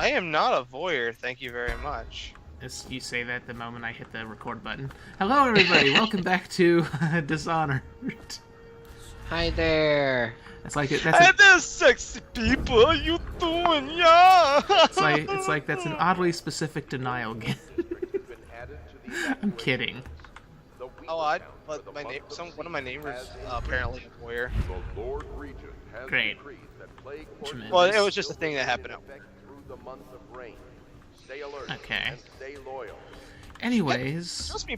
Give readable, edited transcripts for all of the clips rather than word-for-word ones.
I am not a voyeur, thank you very much. As you say that the moment I hit the record button. Hello, everybody. Welcome back to Dishonored. Hi there. It's like it, Hey there, sexy people, how you doing, yeah? it's like that's an oddly specific denial game. I'm kidding. But one of my neighbors apparently a voyeur. Great. Well, it was just a thing that happened. Okay. Anyways, Trust me,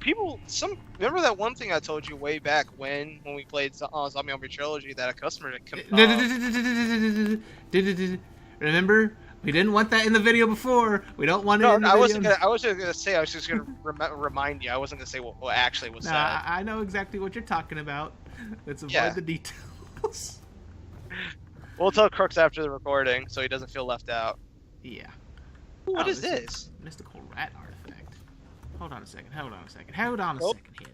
remember that one thing I told you way back when we played Zombie Zombie Trilogy that a customer remember, we didn't want that in the video before. We don't want it No, in the I video. I was just gonna say. I was just gonna remind you. I wasn't gonna say what actually was said. I know exactly what you're talking about. Let's avoid the details. We'll tell Crooks after the recording, so he doesn't feel left out. Yeah. What is this? Mystical rat artifact. Hold on a second. Hold on a second here,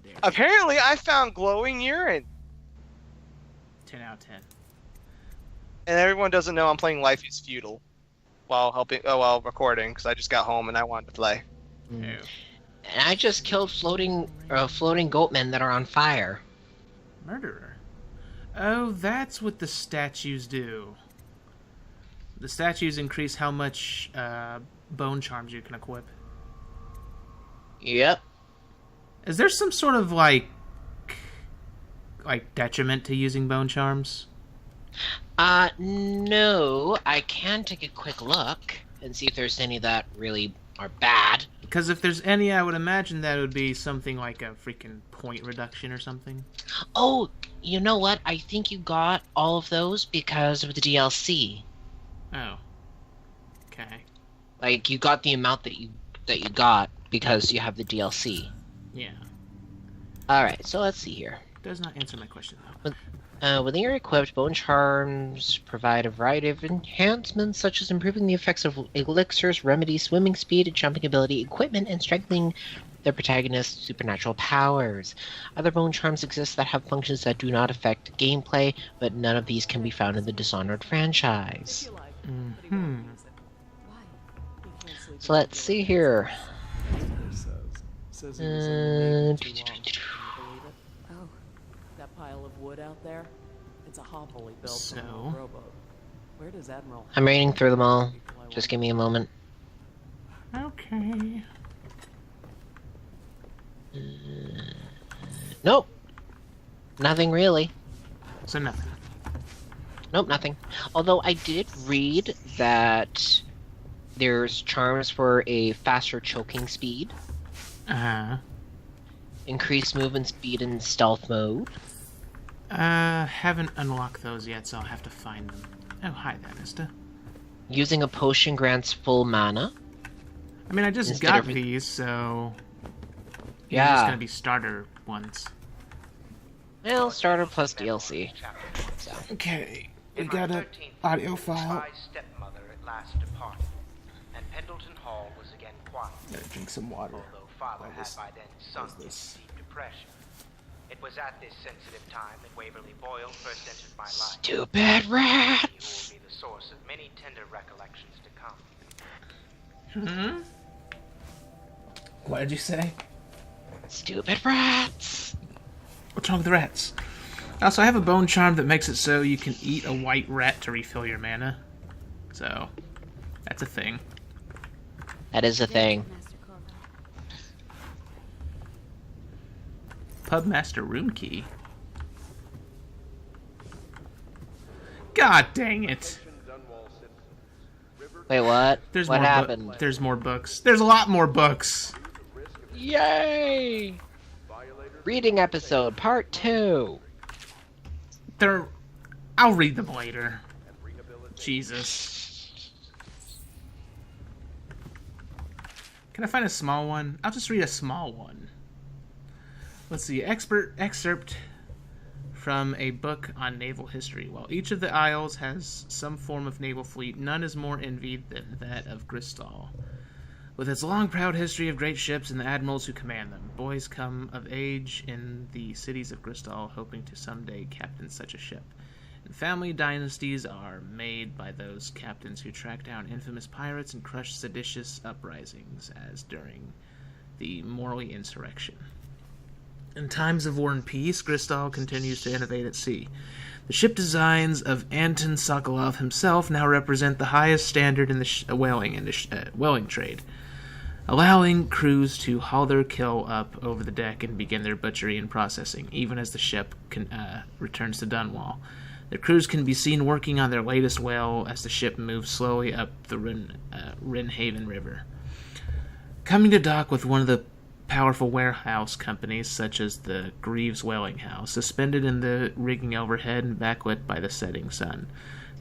there. Apparently, I found glowing urine. 10 out of 10. And everyone doesn't know I'm playing Life is Feudal while recording because I just got home and I wanted to play. Oh. And I just killed floating goatmen that are on fire. Murderer. Oh, that's what the statues do. The statues increase how much bone charms you can equip. Yep. Is there some sort of like detriment to using bone charms? No. I can take a quick look and see if there's any that really are bad. Because if there's any, I would imagine that would be something like a freaking point reduction or something. Oh, you know what? I think you got all of those because of the DLC. Oh. Okay. Like, you got the amount that you got because you have the DLC. Yeah. Alright, so let's see here. Does not answer my question, though. When they are equipped, bone charms provide a variety of enhancements, such as improving the effects of elixirs, remedies, swimming speed, jumping ability, equipment, and strengthening their protagonist's supernatural powers. Other bone charms exist that have functions that do not affect gameplay, but none of these can be found in the Dishonored franchise. Mm-hmm. So let's see here. Oh, that pile of wood out there? It's a hoppily built So? rowboat. Where does Admiral... I'm reading through them all. Just give me a moment. Okay. Nope. Nothing really. So nothing. Nope, nothing. Although I did read that there's charms for a faster choking speed, increased movement speed in stealth mode. Haven't unlocked those yet, so I'll have to find them. Oh, hi there, mister. Using a potion grants full mana. I mean, I just Instead got of- these, so... Yeah. They're just gonna be starter ones. Well, starter plus DLC. So. Okay, we In got my an 13th audio year, file. Spy's stepmother at last departed, and Pendleton Hall was again quiet, Gotta drink some water. although father What had was- by then what sunk was into this? deep depression. It was at this sensitive time that Waverly Boyle first entered my life. Stupid rat! He who will be the source of many tender recollections to come. Hmm? What did you say? Stupid rats! What's wrong with the rats? Also, I have a bone charm that makes it so you can eat a white rat to refill your mana. So, that's a thing. That is a thing. Pubmaster room key. God dang it! Wait, what? There's What more happened? There's more books. There's a lot more books. Yay! Reading episode part 2. I'll read them later. Jesus. Can I find a small one? I'll just read a small one. Let's see. Excerpt from a book on naval history. While each of the Isles has some form of naval fleet, none is more envied than that of Gristal. With its long, proud history of great ships and the admirals who command them, boys come of age in the cities of Gristal, hoping to someday captain such a ship. And family dynasties are made by those captains who track down infamous pirates and crush seditious uprisings, as during the Morley Insurrection. In times of war and peace, Gristal continues to innovate at sea. The ship designs of Anton Sokolov himself now represent the highest standard in the whaling trade, allowing crews to haul their kill up over the deck and begin their butchery and processing, even as the ship returns to Dunwall. The crews can be seen working on their latest whale as the ship moves slowly up the Wrenhaven River. Coming to dock with one of the powerful warehouse companies, such as the Greaves Whaling House, suspended in the rigging overhead and backlit by the setting sun.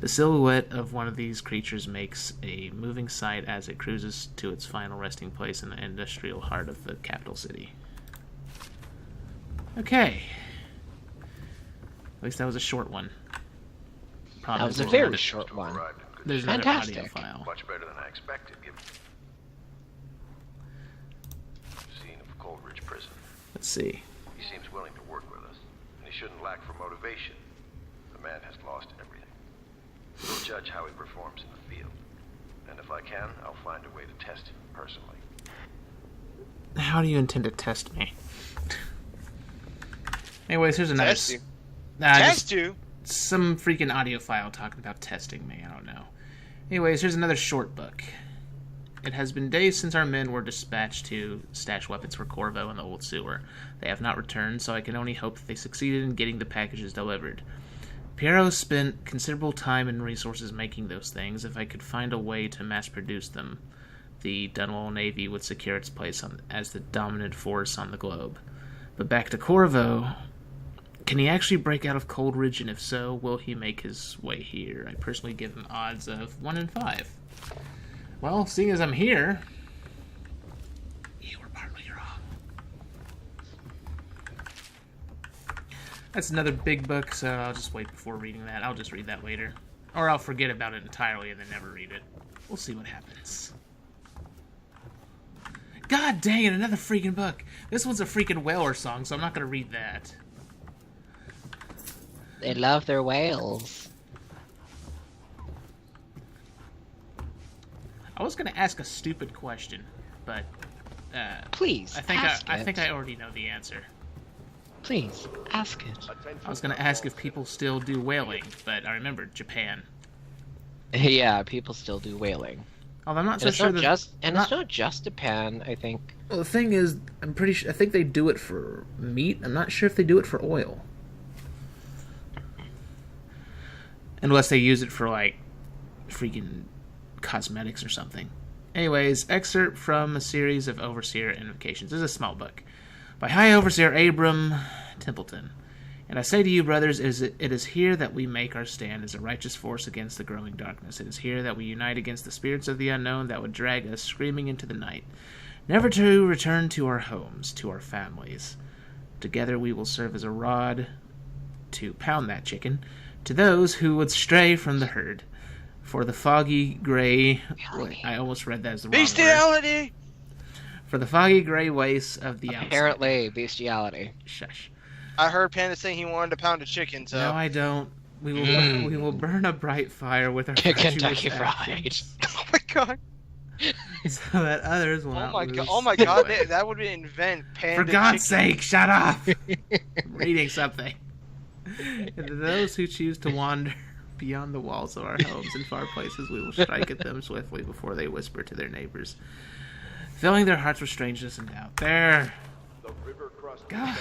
The silhouette of one of these creatures makes a moving sight as it cruises to its final resting place in the industrial heart of the capital city. Okay. At least that was a short one. That was a very short one. There's another Fantastic. audio file. Much better than I expected, given scene of Coleridge Prison. Let's see. He seems willing to work with us, and he shouldn't lack for motivation. The man has lost everything. We'll judge how he performs in the field, and if I can, I'll find a way to test him personally. How do you intend to test me? Anyways, here's another... Test you. Test you? Some freaking audio file talking about testing me. I don't know. Anyways, here's another short book. It has been days since our men were dispatched to stash weapons for Corvo in the old sewer. They have not returned, so I can only hope that they succeeded in getting the packages delivered. Piero spent considerable time and resources making those things. If I could find a way to mass-produce them, the Dunwall Navy would secure its place as the dominant force on the globe. But back to Corvo... Can he actually break out of Coleridge, and if so, will he make his way here? I personally give him odds of 1 in 5. Well, seeing as I'm here, you were partly wrong. That's another big book, so I'll just wait before reading that. I'll just read that later. Or I'll forget about it entirely and then never read it. We'll see what happens. God dang it, another freaking book. This one's a freaking whaler song, so I'm not going to read that. They love their whales. I was going to ask a stupid question, but Please, I think I already know the answer. Please, ask it. I was going to ask if people still do whaling, but I remembered Japan. Yeah, people still do whaling. Although I'm not And so it's sure not just, and it's not just Japan, I think. Well, the thing is, I'm pretty sure, I think they do it for meat. I'm not sure if they do it for oil. Unless they use it for, like, freaking cosmetics or something. Anyways, excerpt from a series of Overseer Invocations. This is a small book. By High Overseer Abram Templeton. And I say to you, brothers, it is here that we make our stand as a righteous force against the growing darkness. It is here that we unite against the spirits of the unknown that would drag us screaming into the night. Never to return to our homes, to our families. Together we will serve as a rod to pound that chicken to those who would stray from the herd. For the foggy gray... I almost read that as the wrong word. Bestiality! For the foggy gray wastes of the outside. Apparently, bestiality. Shush. I heard Panda saying he wanted to pound a chicken, so... No, I don't. We will burn a bright fire with our Kentucky virtuous Fried. actions, Oh my god. so that others will Oh not my lose god. Oh my god, joy. that would invent Panda For God's chicken. sake, shut up! I'm reading something. And to those who choose to wander beyond the walls of our homes in far places, we will strike at them swiftly before they whisper to their neighbors, filling their hearts with strangeness and doubt. There! God!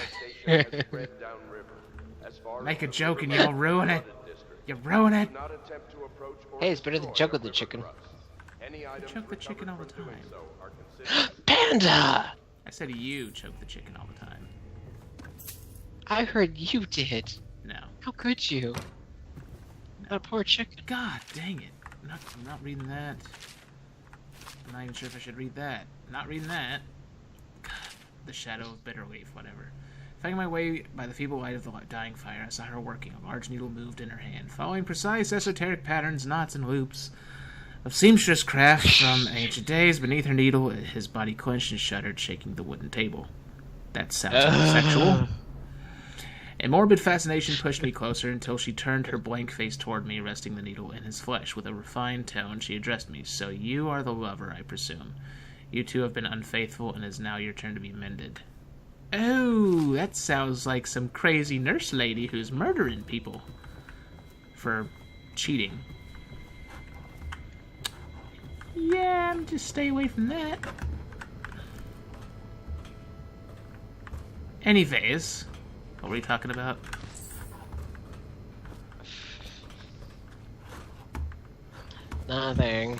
Make a joke and you'll ruin it! You ruin it! Hey, it's better than joke with the chicken. Choke the chicken all the time. Panda! I said you choke the chicken all the time. I heard you did. No. How could you? That poor chicken. God dang it. I'm not reading that. I'm not even sure if I should read that. Not reading that. God, the shadow of bitter leaf, whatever. Finding my way by the feeble light of the dying fire, I saw her working. A large needle moved in her hand, following precise esoteric patterns, knots, and loops of seamstress craft from ancient days. Beneath her needle, his body clenched and shuddered, shaking the wooden table. That sounds sexual. A morbid fascination pushed me closer until she turned her blank face toward me, resting the needle in his flesh. With a refined tone, she addressed me. So you are the lover, I presume. You two have been unfaithful, and it is now your turn to be mended. Oh, that sounds like some crazy nurse lady who's murdering people for cheating. Yeah, just stay away from that. Anyways, what were we talking about? Nothing.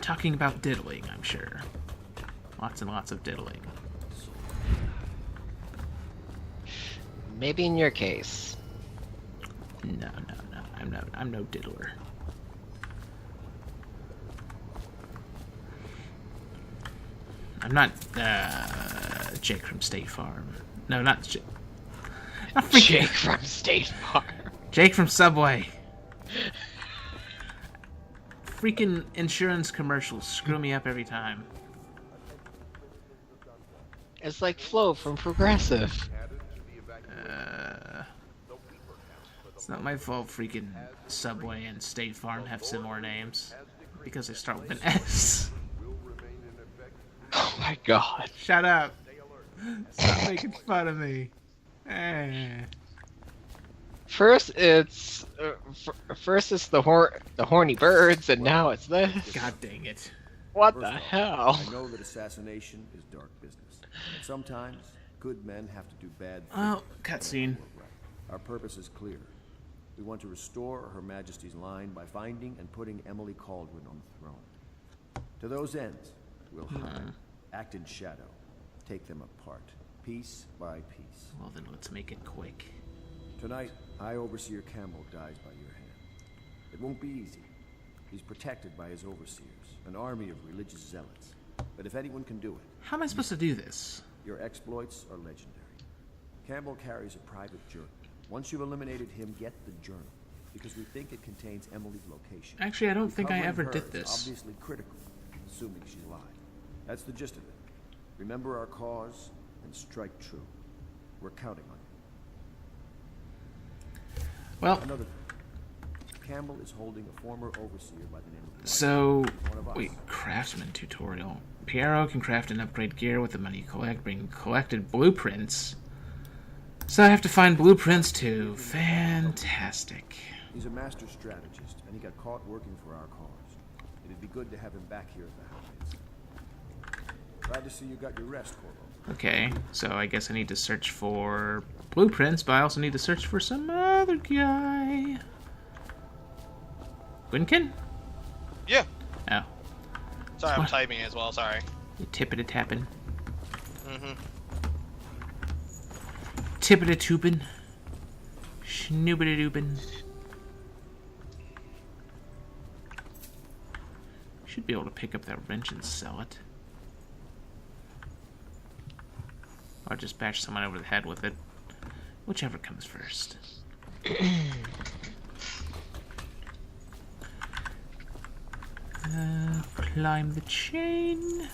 Talking about diddling, I'm sure. Lots and lots of diddling. Maybe in your case. No. I'm no diddler. I'm not Jake from State Farm. No, not Jake. Jake from State Farm. Jake from Subway. Freaking insurance commercials screw me up every time. It's like Flo from Progressive. It's not my fault freaking Subway and State Farm have similar names. Because they start with an S. Oh my god. Shut up. Stop making fun of me. First it's the horny birds, and now it's this. God dang it. What First the off, hell? I know that assassination is dark business. Sometimes good men have to do bad things. Oh, cutscene. Our purpose is clear. We want to restore Her Majesty's line by finding and putting Emily Caldwin on the throne. To those ends, we'll hide, act in shadow, take them apart, piece by piece. Well then, let's make it quick. Tonight, High Overseer Campbell dies by your hand. It won't be easy. He's protected by his overseers, an army of religious zealots. But if anyone can do it, How am I supposed to do this? your exploits are legendary. Campbell carries a private journal. Once you've eliminated him, get the journal, because we think it contains Emily's location. Actually, I don't think I Recovering ever her did is this. obviously critical, assuming she's alive. That's the gist of it. Remember our cause and strike true. We're counting on you. Well, Another thing. Campbell is holding a former overseer by the name of so... one of us. Wait, craftsman tutorial. Piero can craft and upgrade gear with the money you collect, bring collected blueprints. So I have to find blueprints too. Fantastic. He's a master strategist, and he got caught working for our cause. It'd be good to have him back here at the Highlands. Glad to see you got your rest, Corvo. Okay, so I guess I need to search for blueprints, but I also need to search for some other guy. Gwynkin? Yeah. Oh. Sorry, I'm What? typing as well. Sorry. You tippity-tapping. Mm-hmm. Tippity-toopin'. Schnoobity-doopin'. Should be able to pick up that wrench and sell it. Or just bash someone over the head with it. Whichever comes first. Climb the chain.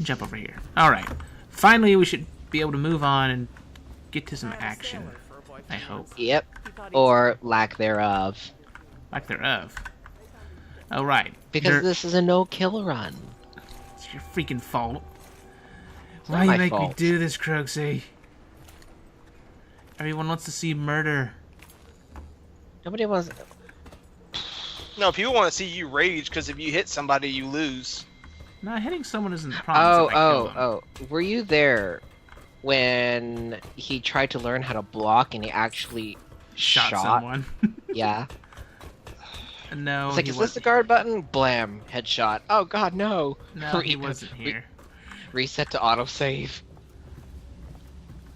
Jump over here. Alright. Finally, we should be able to move on and get to some action. I hope. Yep. Or lack thereof. Lack thereof. Alright. Because this is a no-kill run. It's your freaking fault. not Why you my make me fault. do this, Croxy? Everyone wants to see murder. Nobody wants... No, people want to see you rage because if you hit somebody, you lose. Nah, hitting someone isn't the problem. It's if I kill them. Oh. Were you there when he tried to learn how to block and he actually Shot someone. Yeah. No, It's like, he is this the wasn't. guard button? Blam. Headshot. Oh god, no. No, he wasn't here. Reset to autosave.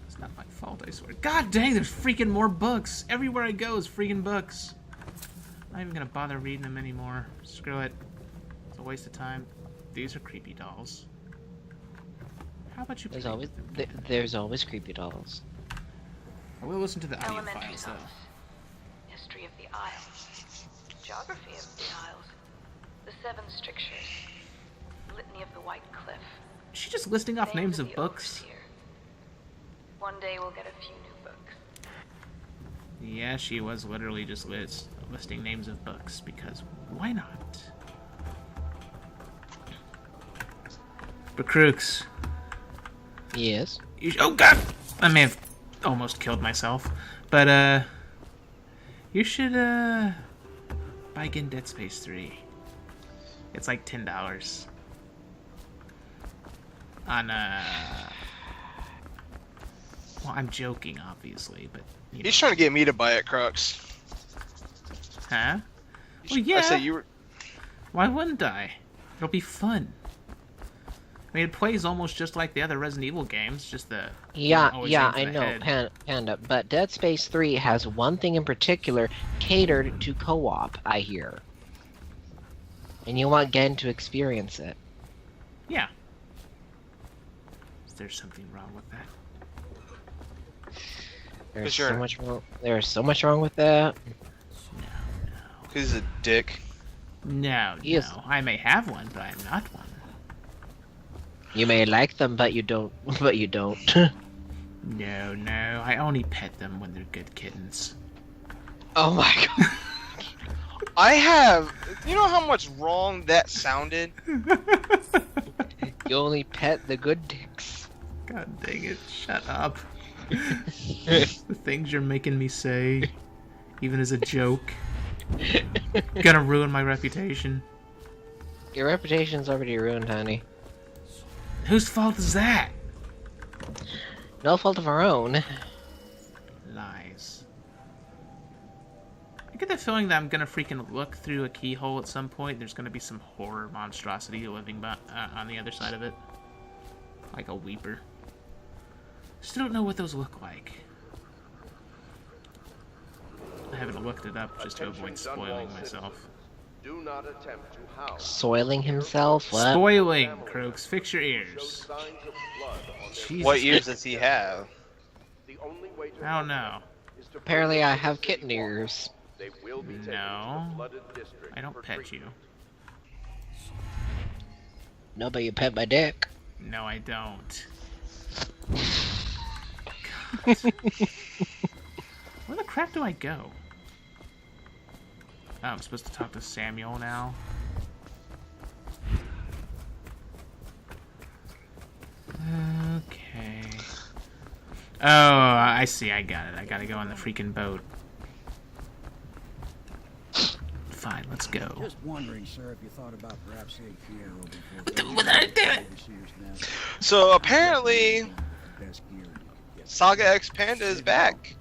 It's not my fault, I swear. God dang, there's freaking more books. Everywhere I go is freaking books. I'm not even gonna bother reading them anymore. Screw it. It's a waste of time. These are creepy dolls. How about you There's play always with them? there's always creepy dolls. I will listen to the audio Elementary files, though. notes. History of the Isles. Geography of the Isles. The Seven Strictures. Litany of the White Cliff. Is she just listing off names of of the books? Overseer. One day we'll get a few new books. Yeah, she was literally just listing names of books, because why not? But Crooks. Yes. Oh god! I may have almost killed myself. But, you should, buy again Dead Space 3. It's like $10. On, well, I'm joking, obviously, but... You He's trying to get me to buy it, Crux. Huh? Well, yeah. I say you were... Why wouldn't I? It'll be fun. I mean, it plays almost just like the other Resident Evil games, just the... Yeah, always yeah, aim I for the know, head. Panda, but Dead Space 3 has one thing in particular catered to co-op, I hear. And you want Gen to experience it. Yeah. Is there something wrong with that? There's sure. so much wrong. There's so much wrong with that. He's a dick. No, Yes. no. I may have one, but I'm not one. You may like them, but you don't. But you don't. No, no. I only pet them when they're good kittens. Oh my god. I have... You know how much wrong that sounded? You only pet the good dicks. God dang it. Shut up. The things you're making me say, even as a joke. Gonna ruin my reputation. Your reputation's already ruined, honey. Whose fault is that? No fault of our own. Lies. I get the feeling that I'm gonna freaking look through a keyhole at some point. There's gonna be some horror monstrosity living on the other side of it. Like a weeper. Still don't know what those look like. I haven't looked it up just to avoid spoiling myself. Do not attempt to house. Soiling himself? What? Spoiling, Croaks. Fix your ears. Signs of blood on their Jesus. What ears does he have? The only way to I don't know. is to Apparently I have kitten ears. They will be taken No. to the flooded district I don't for pet treatment. you. No, but you pet my dick. No, I don't. Where the crap do I go? Oh, I'm supposed to talk to Samuel now. Okay. Oh, I see. I got it. I gotta go on the freaking boat. Fine, let's go. Just wondering, sir, if you thought about perhaps seeing Fierro before. What did I do? Overseer's nest. So apparently, Best gear you could get. Saga X Panda is back.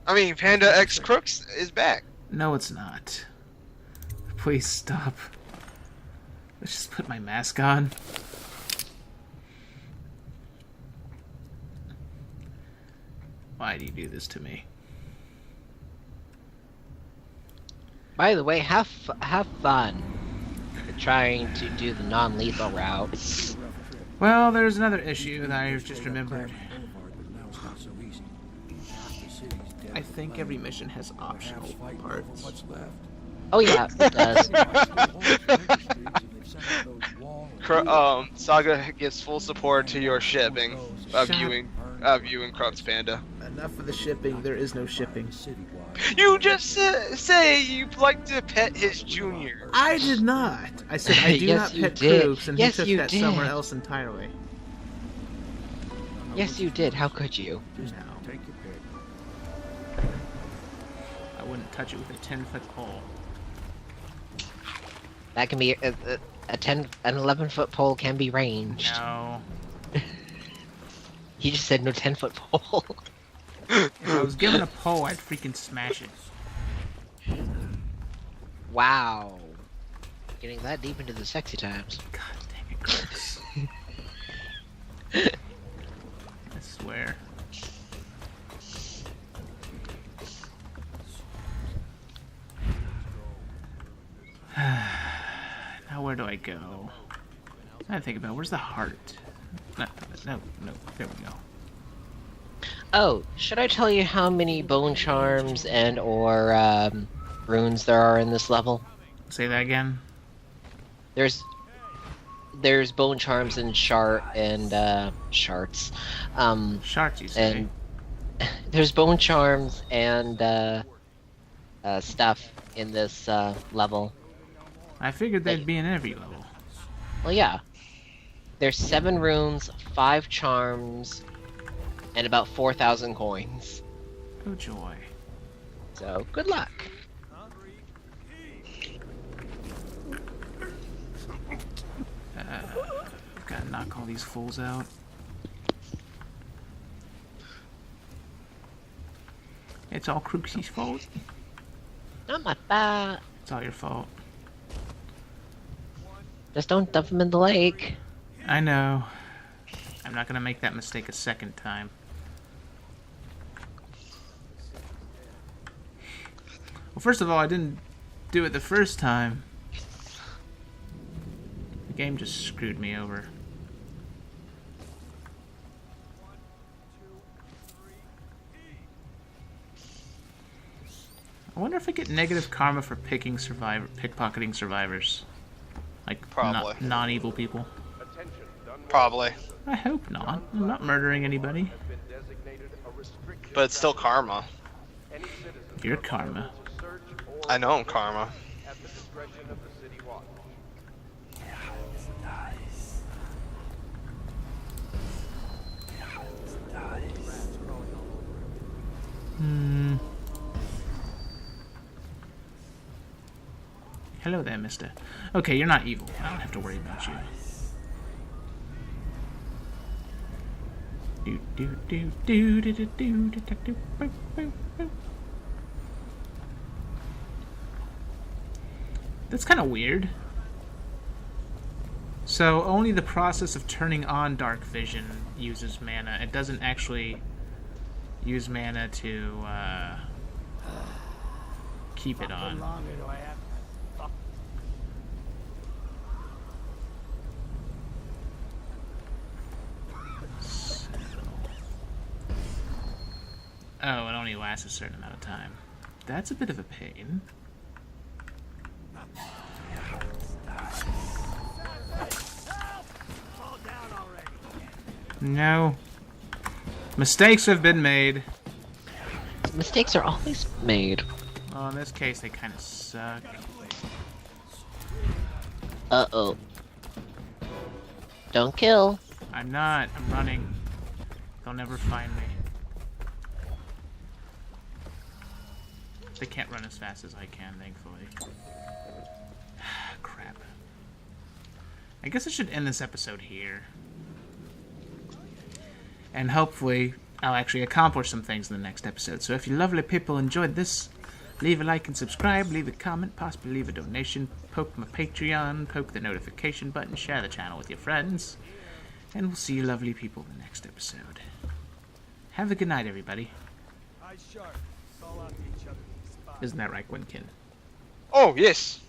I mean, Panda X Crooks is back. No, it's not. Please stop. Let's just put my mask on. Why do you do this to me? By the way, have fun trying to do the non-lethal route. Well, there's another issue that I just remembered. I think every mission has optional parts. Oh yeah, it does. Saga gives full support to your shipping of you and Crux Panda. Enough of the shipping. There is no shipping. You just say you like to pet his junior. I did not. I said I do Yes, not you pet did. Crooks, and Yes, he took you that did. somewhere else entirely. Yes, you did. How could you? No. I wouldn't touch it with a 10-foot pole. That can be an 11-foot pole can be ranged. No. He just said no 10-foot pole. If I was given a pole, I'd freaking smash it. Wow. Getting that deep into the sexy times. God dang it, Crooks. I swear. Now where do I go? I think about where's the heart? No, there we go. Oh, should I tell you how many bone charms and or runes there are in this level? Say that again. There's bone charms and sharts. Sharks, you say? And There's bone charms and stuff in this level. I figured they'd be in every level. Well, yeah. There's 7 runes, 5 charms, and about 4,000 coins. Oh joy. So, good luck. Gotta knock all these fools out. It's all Crooksey's fault. Not my fault. It's all your fault. Just don't dump him in the lake. I know. I'm not gonna make that mistake a second time. Well, first of all, I didn't do it the first time. The game just screwed me over. I wonder if I get negative karma for pickpocketing survivors. Like, Probably. non-evil people. Probably. I hope not. I'm not murdering anybody. But it's still karma. You're karma. I know I'm karma. Hello there, mister. Okay, you're not evil. I don't have to worry about you. That's kind of weird. So only the process of turning on dark vision uses mana. It doesn't actually use mana to keep it on. Oh, it only lasts a certain amount of time. That's a bit of a pain. No. Mistakes have been made. Mistakes are always made. Well, in this case, they kind of suck. Uh-oh. Don't kill. I'm not. I'm running. They'll never find me. They can't run as fast as I can, thankfully. Crap. I guess I should end this episode here. And hopefully, I'll actually accomplish some things in the next episode. So if you lovely people enjoyed this, leave a like and subscribe, leave a comment, possibly leave a donation, poke my Patreon, poke the notification button, share the channel with your friends. And we'll see you lovely people in the next episode. Have a good night, everybody. Isn't that right, Gwynkin? Oh, yes.